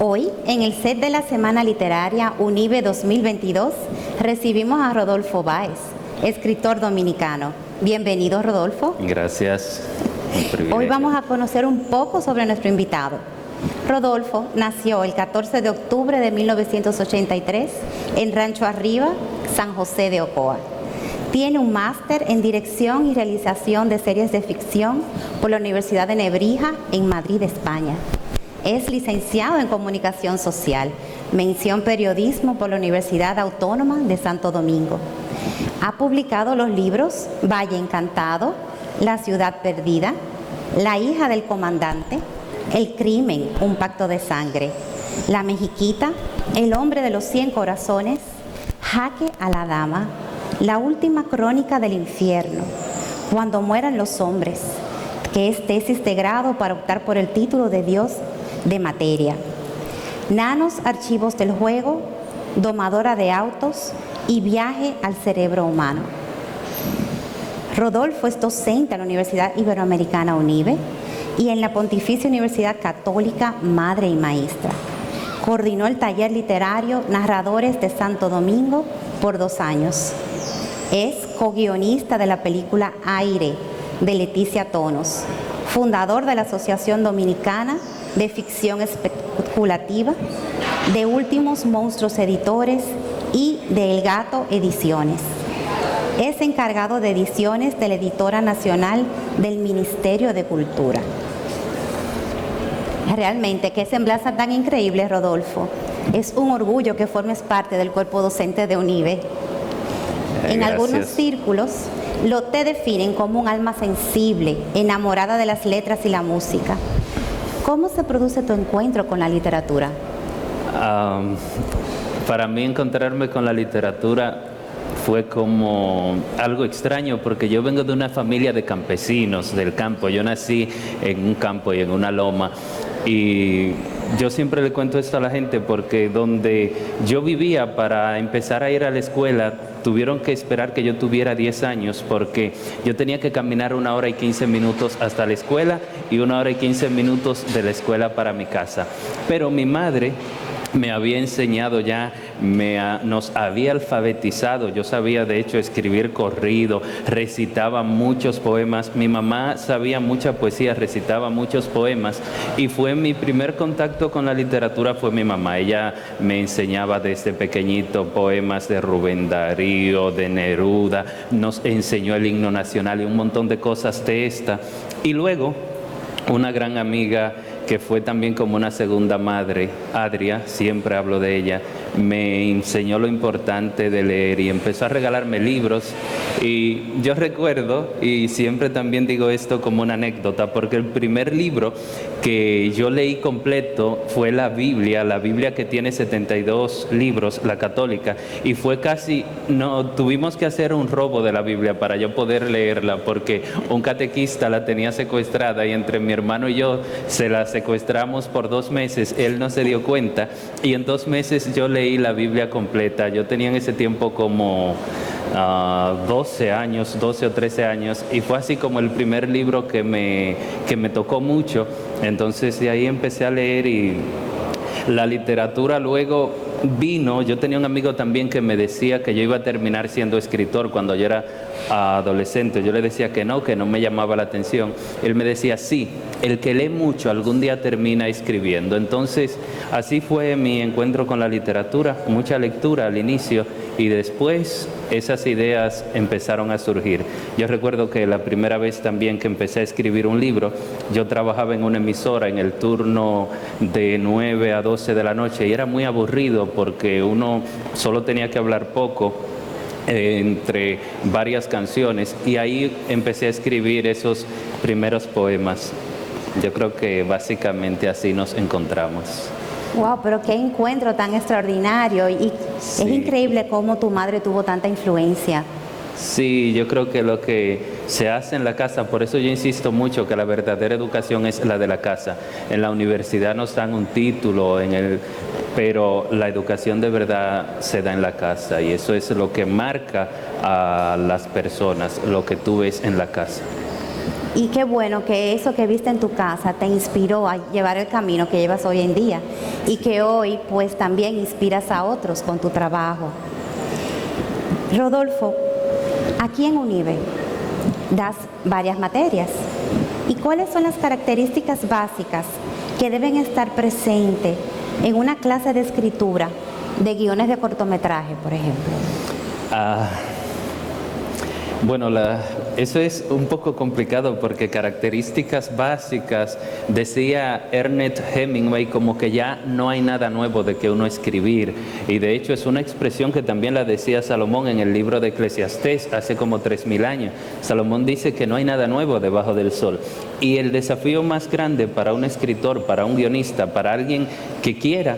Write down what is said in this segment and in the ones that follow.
Hoy, en el set de la Semana Literaria UNIBE 2022, recibimos a Rodolfo Báez, escritor dominicano. Bienvenido, Rodolfo. Gracias. Hoy vamos a conocer un poco sobre nuestro invitado. Rodolfo nació el 14 de octubre de 1983 en Rancho Arriba, San José de Ocoa. Tiene un máster en Dirección y Realización de Series de Ficción por la Universidad de Nebrija en Madrid, España. Es licenciado en Comunicación Social, mención Periodismo por la Universidad Autónoma de Santo Domingo. Ha publicado los libros Valle Encantado, La Ciudad Perdida, La Hija del Comandante, El Crimen, un Pacto de Sangre, La Mexiquita, El Hombre de los 100 Corazones, Jaque a la Dama, La Última Crónica del Infierno, Cuando mueran los hombres, que es tesis de grado para optar por el título de Dios de materia, Nanos Archivos del Juego, Domadora de Autos y Viaje al Cerebro Humano. Rodolfo es docente en la Universidad Iberoamericana UNIBE y en la Pontificia Universidad Católica Madre y Maestra. Coordinó el taller literario Narradores de Santo Domingo por 2 años. Es co-guionista de la película Aire, de Leticia Tonos, fundador de la Asociación Dominicana de Ficción Especulativa, de Últimos Monstruos Editores y de El Gato Ediciones. Es encargado de ediciones de la Editora Nacional del Ministerio de Cultura. Realmente, qué semblanza tan increíble, Rodolfo. Es un orgullo que formes parte del cuerpo docente de UNIBE. En algunos círculos te definen como un alma sensible, enamorada de las letras y la música. ¿Cómo se produce tu encuentro con la literatura? Para mí encontrarme con la literatura fue como algo extraño porque yo vengo de una familia de campesinos del campo. Yo nací en un campo y en una loma y yo siempre le cuento esto a la gente porque donde yo vivía para empezar a ir a la escuela tuvieron que esperar que yo tuviera 10 años porque yo tenía que caminar 1 hora y 15 minutos hasta la escuela y 1 hora y 15 minutos de la escuela para mi casa. Pero mi madre me había enseñado ya, nos había alfabetizado. Yo sabía de hecho escribir corrido, recitaba muchos poemas. Mi mamá sabía mucha poesía, recitaba muchos poemas y fue mi primer contacto con la literatura, fue mi mamá. Ella me enseñaba desde pequeñito poemas de Rubén Darío, de Neruda, nos enseñó el himno nacional y un montón de cosas de esta. Y luego una gran amiga que fue también como una segunda madre, Adria, siempre hablo de ella, me enseñó lo importante de leer y empezó a regalarme libros. Y yo recuerdo, y siempre también digo esto como una anécdota, porque el primer libro que yo leí completo fue la Biblia que tiene 72 libros, la católica, y fue tuvimos que hacer un robo de la Biblia para yo poder leerla, porque un catequista la tenía secuestrada y entre mi hermano y yo se la secuestramos por 2 meses, él no se dio cuenta y en 2 meses yo leí la Biblia completa. Yo tenía en ese tiempo como 12 o 13 años y fue así como el primer libro que me tocó mucho. Entonces de ahí empecé a leer y la literatura luego vino. Yo tenía un amigo también que me decía que yo iba a terminar siendo escritor cuando yo era adolescente. Yo le decía que no me llamaba la atención. Él me decía, sí, el que lee mucho algún día termina escribiendo. Entonces, así fue mi encuentro con la literatura, mucha lectura al inicio y después esas ideas empezaron a surgir. Yo recuerdo que la primera vez también que empecé a escribir un libro, yo trabajaba en una emisora en el turno de 9 a 12 de la noche y era muy aburrido porque uno solo tenía que hablar poco entre varias canciones y ahí empecé a escribir esos primeros poemas. Yo creo que básicamente así nos encontramos. Wow, pero qué encuentro tan extraordinario y sí. Es increíble cómo tu madre tuvo tanta influencia. Sí, yo creo que lo que se hace en la casa, por eso yo insisto mucho que la verdadera educación es la de la casa. En la universidad nos dan un título, pero la educación de verdad se da en la casa y eso es lo que marca a las personas, lo que tú ves en la casa. Y qué bueno que eso que viste en tu casa te inspiró a llevar el camino que llevas hoy en día y que hoy pues también inspiras a otros con tu trabajo. Rodolfo, aquí en UNIBE das varias materias. ¿Y cuáles son las características básicas que deben estar presentes en una clase de escritura de guiones de cortometraje, por ejemplo? Bueno, eso es un poco complicado porque características básicas, decía Ernest Hemingway, como que ya no hay nada nuevo de que uno escribir. Y de hecho es una expresión que también la decía Salomón en el libro de Eclesiastés hace como 3000 años. Salomón dice que no hay nada nuevo debajo del sol. Y el desafío más grande para un escritor, para un guionista, para alguien que quiera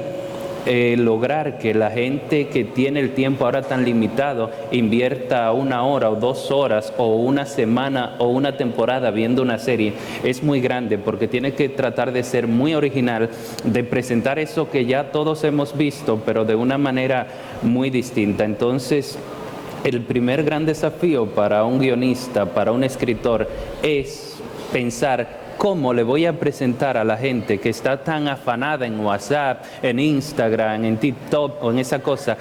lograr que la gente que tiene el tiempo ahora tan limitado invierta 1 hora o 2 horas o una semana o una temporada viendo una serie, es muy grande porque tiene que tratar de ser muy original, de presentar eso que ya todos hemos visto, pero de una manera muy distinta. Entonces, el primer gran desafío para un guionista, para un escritor, es pensar ¿cómo le voy a presentar a la gente que está tan afanada en WhatsApp, en Instagram, en TikTok o en esa cosa,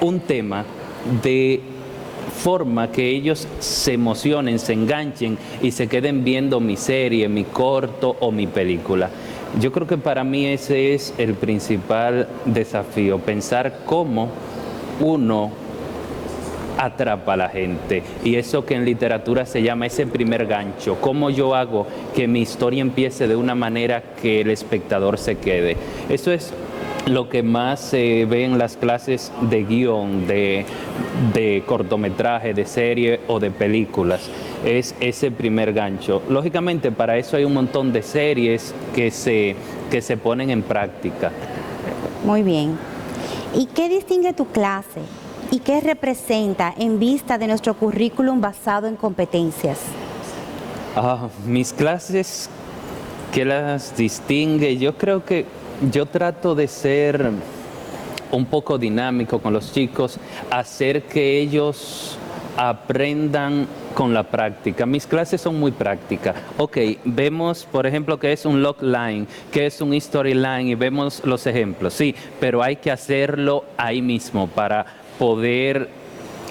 un tema de forma que ellos se emocionen, se enganchen y se queden viendo mi serie, mi corto o mi película? Yo creo que para mí ese es el principal desafío, pensar cómo uno atrapa a la gente, y eso que en literatura se llama ese primer gancho, cómo yo hago que mi historia empiece de una manera que el espectador se quede. Eso es lo que más se ve en las clases de guión, de cortometraje, de serie o de películas, es ese primer gancho. Lógicamente para eso hay un montón de series que se ponen en práctica. Muy bien. ¿Y qué distingue tu clase? ¿Y qué representa en vista de nuestro currículum basado en competencias? Mis clases, ¿qué las distingue? Yo creo que yo trato de ser un poco dinámico con los chicos, hacer que ellos aprendan con la práctica. Mis clases son muy prácticas. Ok, vemos, por ejemplo, qué es un logline, qué es un storyline y vemos los ejemplos. Sí, pero hay que hacerlo ahí mismo para poder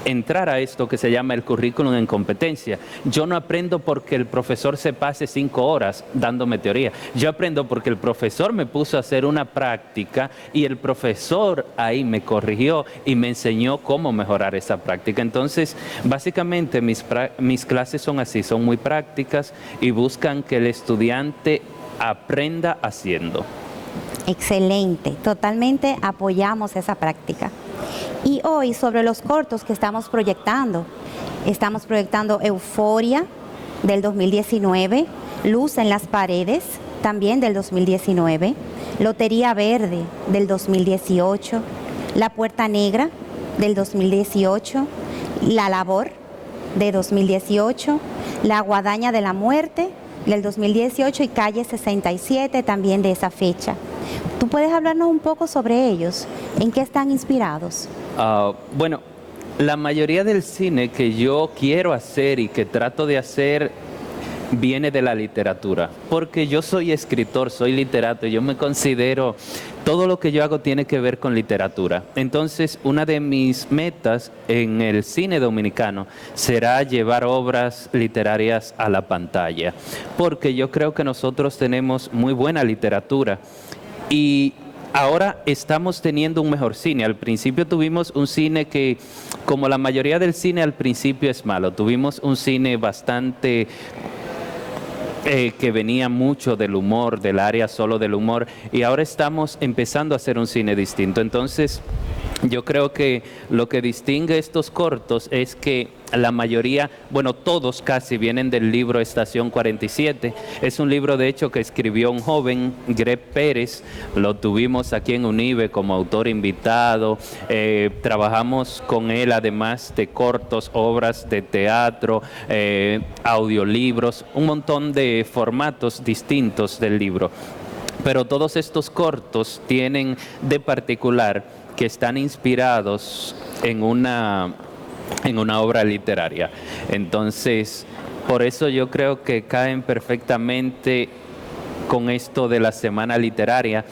entrar a esto que se llama el currículum en competencia. Yo no aprendo porque el profesor se pase 5 horas dándome teoría. Yo aprendo porque el profesor me puso a hacer una práctica y el profesor ahí me corrigió y me enseñó cómo mejorar esa práctica. Entonces, básicamente mis clases son así, son muy prácticas y buscan que el estudiante aprenda haciendo. Excelente, totalmente apoyamos esa práctica. Y hoy sobre los cortos que estamos proyectando Euforia del 2019, Luz en las paredes también del 2019, Lotería Verde del 2018, La Puerta Negra del 2018, La Labor de 2018, La Guadaña de la Muerte del 2018 y Calle 67 también de esa fecha. ¿Tú puedes hablarnos un poco sobre ellos? ¿En qué están inspirados? Bueno, la mayoría del cine que yo quiero hacer y que trato de hacer viene de la literatura, porque yo soy escritor, soy literato, yo me considero, todo lo que yo hago tiene que ver con literatura. Entonces, una de mis metas en el cine dominicano será llevar obras literarias a la pantalla, porque yo creo que nosotros tenemos muy buena literatura y ahora estamos teniendo un mejor cine. Al principio tuvimos un cine que, como la mayoría del cine al principio es malo, tuvimos un cine bastante que venía mucho del humor, del área solo del humor, y ahora estamos empezando a hacer un cine distinto. Entonces, yo creo que lo que distingue estos cortos es que la mayoría, bueno, todos casi vienen del libro Estación 47. Es un libro, de hecho, que escribió un joven, Greg Pérez. Lo tuvimos aquí en UNIBE como autor invitado. Trabajamos con él, además de cortos, obras de teatro, audiolibros, un montón de formatos distintos del libro. Pero todos estos cortos tienen de particular que están inspirados en una obra literaria. Entonces, Por eso yo creo que caen perfectamente con esto de la semana literaria,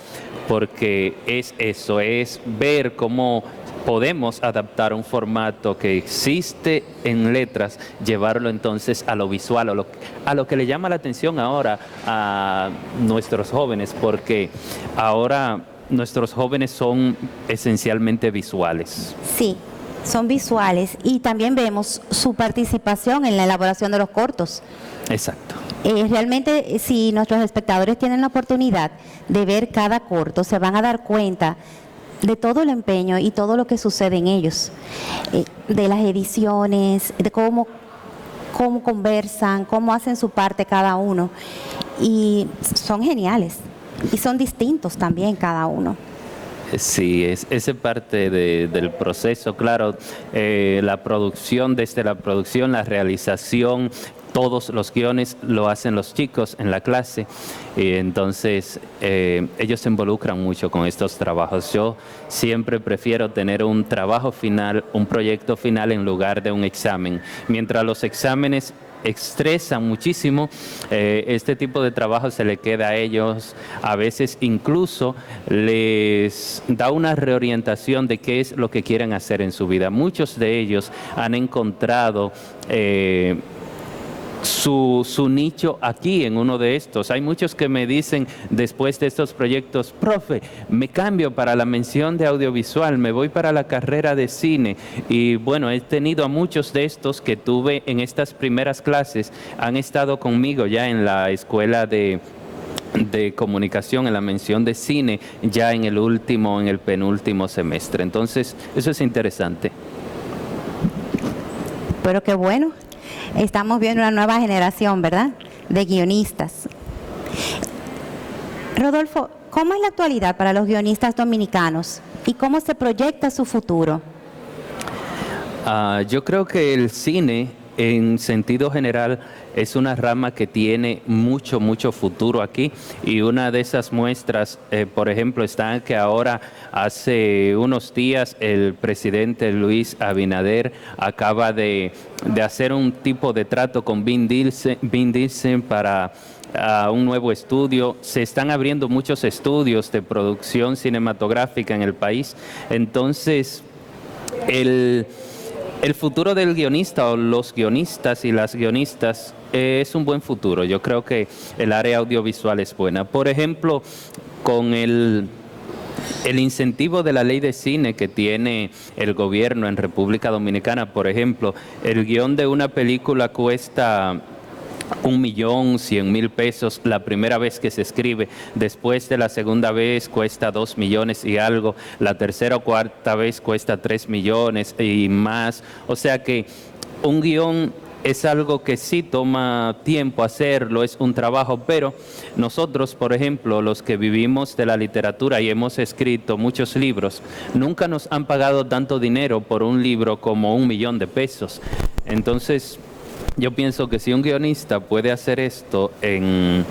porque es eso, es ver cómo podemos adaptar un formato que existe en letras, llevarlo entonces a lo visual, a lo que le llama la atención ahora a nuestros jóvenes, porque ahora nuestros jóvenes son esencialmente visuales. Sí, son visuales y también vemos su participación en la elaboración de los cortos. Exacto. Realmente, si nuestros espectadores tienen la oportunidad de ver cada corto, se van a dar cuenta de todo el empeño y todo lo que sucede en ellos, de las ediciones, de cómo conversan, cómo hacen su parte cada uno. Y son geniales y son distintos también cada uno. Sí, esa parte del proceso, claro, la producción, desde la producción, la realización, todos los guiones lo hacen los chicos en la clase y entonces ellos se involucran mucho con estos trabajos. Yo siempre prefiero tener un trabajo final, un proyecto final en lugar de un examen. Mientras los exámenes estresan muchísimo, este tipo de trabajo se le queda a ellos, a veces incluso les da una reorientación de qué es lo que quieren hacer en su vida. Muchos de ellos han encontrado su nicho aquí en uno de estos. Hay muchos que me dicen después de estos proyectos, profe, me cambio para la mención de audiovisual, me voy para la carrera de cine. Y bueno, he tenido a muchos de estos que tuve en estas primeras clases, han estado conmigo ya en la escuela de comunicación, en la mención de cine, ya en el penúltimo semestre. Entonces, eso es interesante. Pero qué bueno. Estamos viendo una nueva generación, ¿verdad?, de guionistas. Rodolfo, ¿cómo es la actualidad para los guionistas dominicanos y cómo se proyecta su futuro? Yo creo que el cine, en sentido general, es una rama que tiene mucho futuro aquí y una de esas muestras, por ejemplo, está que ahora hace unos días el presidente Luis Abinader acaba de hacer un tipo de trato con Vin Diesel para un nuevo estudio. Se están abriendo muchos estudios de producción cinematográfica en el país. Entonces, el futuro del guionista o los guionistas y las guionistas es un buen futuro. Yo creo que el área audiovisual es buena. Por ejemplo, con el incentivo de la ley de cine que tiene el gobierno en República Dominicana, por ejemplo, el guión de una película cuesta 1.100.000 pesos la primera vez que se escribe, después de la segunda vez cuesta 2 millones y algo, la tercera o cuarta vez cuesta 3 millones y más. O sea que un guión es algo que sí toma tiempo hacerlo, es un trabajo, pero nosotros, por ejemplo, los que vivimos de la literatura y hemos escrito muchos libros, nunca nos han pagado tanto dinero por un libro como 1 millón de pesos. Entonces, yo pienso que si un guionista puede hacer esto en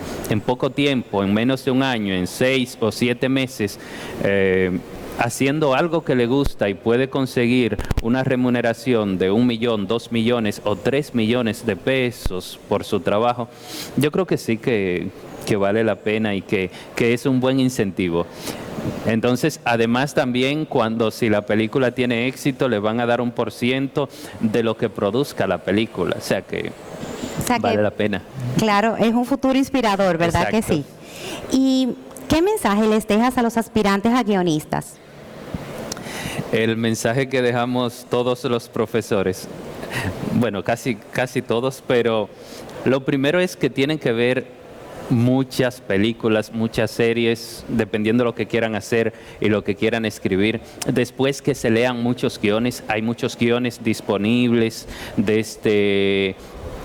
poco tiempo, en menos de un año, en 6 o 7 meses, haciendo algo que le gusta y puede conseguir una remuneración de 1 millón, 2 millones o 3 millones de pesos por su trabajo, yo creo que sí que vale la pena y que es un buen incentivo. Entonces, además también si la película tiene éxito, le van a dar 1% de lo que produzca la película. O sea que vale la pena. Claro, es un futuro inspirador, ¿verdad? Exacto. Que sí. ¿Y qué mensaje les dejas a los aspirantes a guionistas? El mensaje que dejamos todos los profesores, bueno, casi todos, pero lo primero es que tienen que ver muchas películas, muchas series, dependiendo de lo que quieran hacer y lo que quieran escribir. Después que se lean muchos guiones, hay muchos guiones disponibles desde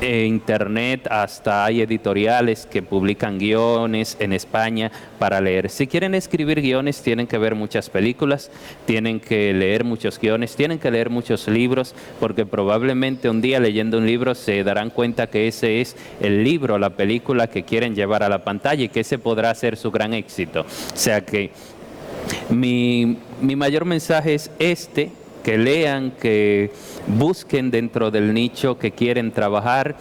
internet, hasta hay editoriales que publican guiones en España para leer. Si quieren escribir guiones, tienen que ver muchas películas, tienen que leer muchos guiones, tienen que leer muchos libros, porque probablemente un día leyendo un libro se darán cuenta que ese es el libro, la película que quieren llevar a la pantalla y que ese podrá ser su gran éxito. O sea que mi mayor mensaje es que lean, que busquen dentro del nicho que quieren trabajar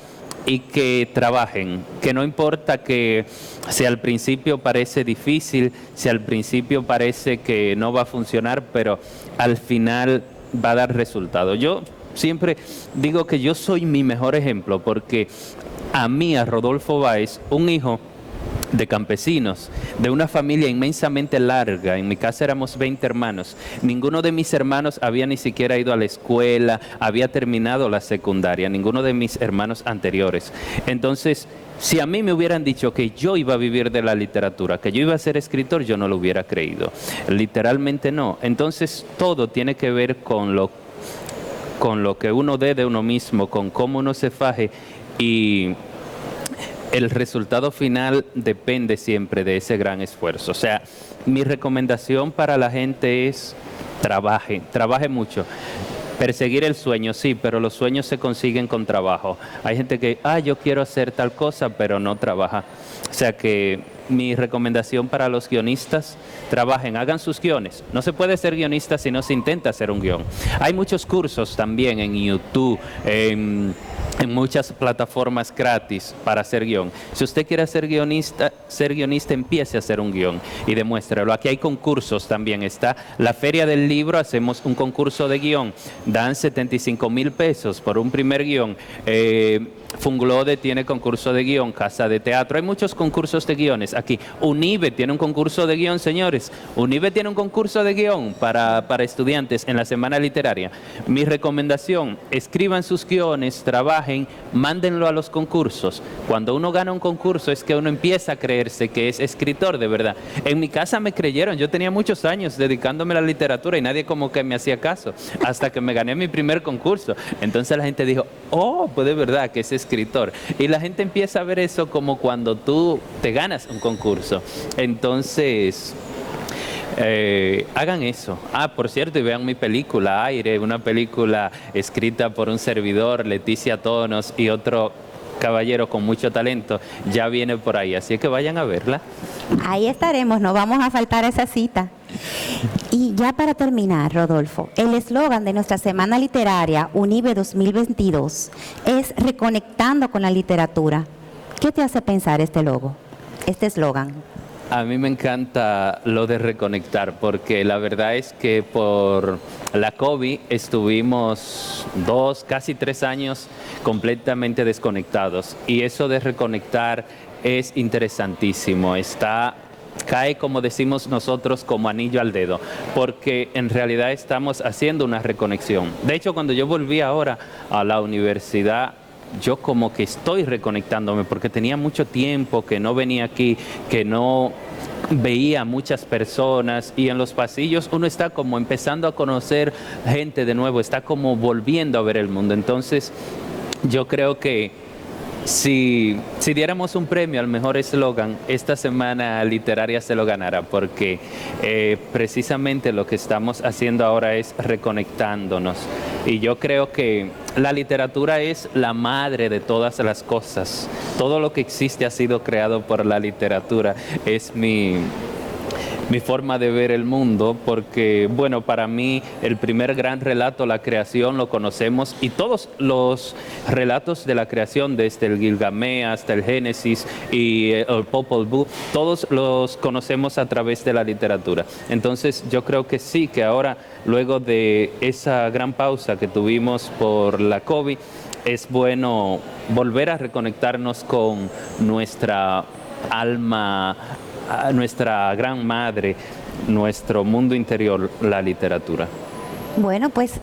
y que trabajen, que no importa que si al principio parece difícil, si al principio parece que no va a funcionar, pero al final va a dar resultado. Yo siempre digo que yo soy mi mejor ejemplo porque a mí, a Rodolfo Báez, un hijo de campesinos, de una familia inmensamente larga. En mi casa éramos 20 hermanos. Ninguno de mis hermanos había ni siquiera ido a la escuela, había terminado la secundaria, ninguno de mis hermanos anteriores. Entonces, si a mí me hubieran dicho que yo iba a vivir de la literatura, que yo iba a ser escritor, yo no lo hubiera creído. Literalmente no. Entonces, todo tiene que ver con lo que uno dé de uno mismo, con cómo uno se faje, y el resultado final depende siempre de ese gran esfuerzo. O sea, mi recomendación para la gente es trabaje mucho. Perseguir el sueño, sí, pero los sueños se consiguen con trabajo. Hay gente que, yo quiero hacer tal cosa, pero no trabaja. O sea que mi recomendación para los guionistas, trabajen, hagan sus guiones. No se puede ser guionista si no se intenta hacer un guión. Hay muchos cursos también en YouTube, en muchas plataformas gratis para hacer guión. Si usted quiere ser guionista, empiece a hacer un guión y demuéstrelo. Aquí hay concursos también. Está la Feria del Libro, hacemos un concurso de guión. Dan 75,000 pesos por un primer guión. Funglode tiene concurso de guión, Casa de Teatro. Hay muchos concursos de guiones. Aquí, UNIBE tiene un concurso de guión, señores. UNIBE tiene un concurso de guión para estudiantes en la Semana Literaria. Mi recomendación, escriban sus guiones, trabajen, mándenlo a los concursos. Cuando uno gana un concurso es que uno empieza a creerse que es escritor de verdad. En mi casa me creyeron, yo tenía muchos años dedicándome a la literatura y nadie como que me hacía caso, hasta que me gané mi primer concurso. Entonces la gente dijo, pues de verdad que es escritor. Y la gente empieza a ver eso como cuando tú te ganas un concurso. Entonces, hagan eso. Por cierto, y vean mi película, Aire, una película escrita por un servidor, Leticia Tonos, y otro caballero con mucho talento, ya viene por ahí. Así que vayan a verla. Ahí estaremos, no vamos a faltar a esa cita. Y ya para terminar, Rodolfo, el eslogan de nuestra Semana Literaria UNIBE 2022 es Reconectando con la Literatura. ¿Qué te hace pensar este eslogan? A mí me encanta lo de reconectar, porque la verdad es que por la COVID estuvimos 2, casi 3 años completamente desconectados. Y eso de reconectar es interesantísimo. Cae, como decimos nosotros, como anillo al dedo, porque en realidad estamos haciendo una reconexión. De hecho, cuando yo volví ahora a la universidad, yo como que estoy reconectándome, porque tenía mucho tiempo que no venía aquí, que no veía muchas personas, y en los pasillos uno está como empezando a conocer gente de nuevo, está como volviendo a ver el mundo. Entonces, yo creo que si diéramos un premio al mejor eslogan, esta Semana Literaria se lo ganara, porque precisamente lo que estamos haciendo ahora es reconectándonos. Y yo creo que la literatura es la madre de todas las cosas. Todo lo que existe ha sido creado por la literatura. Es mi forma de ver el mundo, porque, bueno, para mí el primer gran relato, la creación, lo conocemos, y todos los relatos de la creación, desde el Gilgamesh hasta el Génesis y el Popol Vuh, todos los conocemos a través de la literatura. Entonces yo creo que sí, que ahora, luego de esa gran pausa que tuvimos por la COVID, es bueno volver a reconectarnos con nuestra alma, a nuestra gran madre, nuestro mundo interior, la literatura. Bueno, pues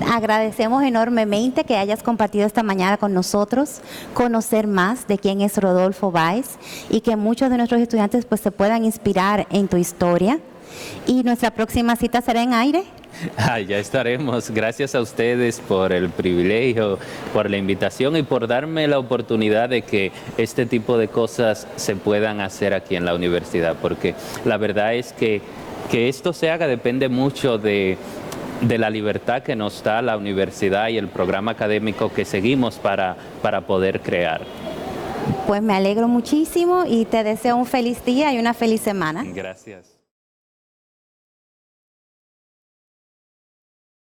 agradecemos enormemente que hayas compartido esta mañana con nosotros, conocer más de quién es Rodolfo Báez, y que muchos de nuestros estudiantes pues se puedan inspirar en tu historia. Y nuestra próxima cita será en Aire. Ya estaremos. Gracias a ustedes por el privilegio, por la invitación y por darme la oportunidad de que este tipo de cosas se puedan hacer aquí en la universidad, porque la verdad es que esto se haga depende mucho de la libertad que nos da la universidad y el programa académico que seguimos para poder crear. Pues me alegro muchísimo y te deseo un feliz día y una feliz semana. Gracias.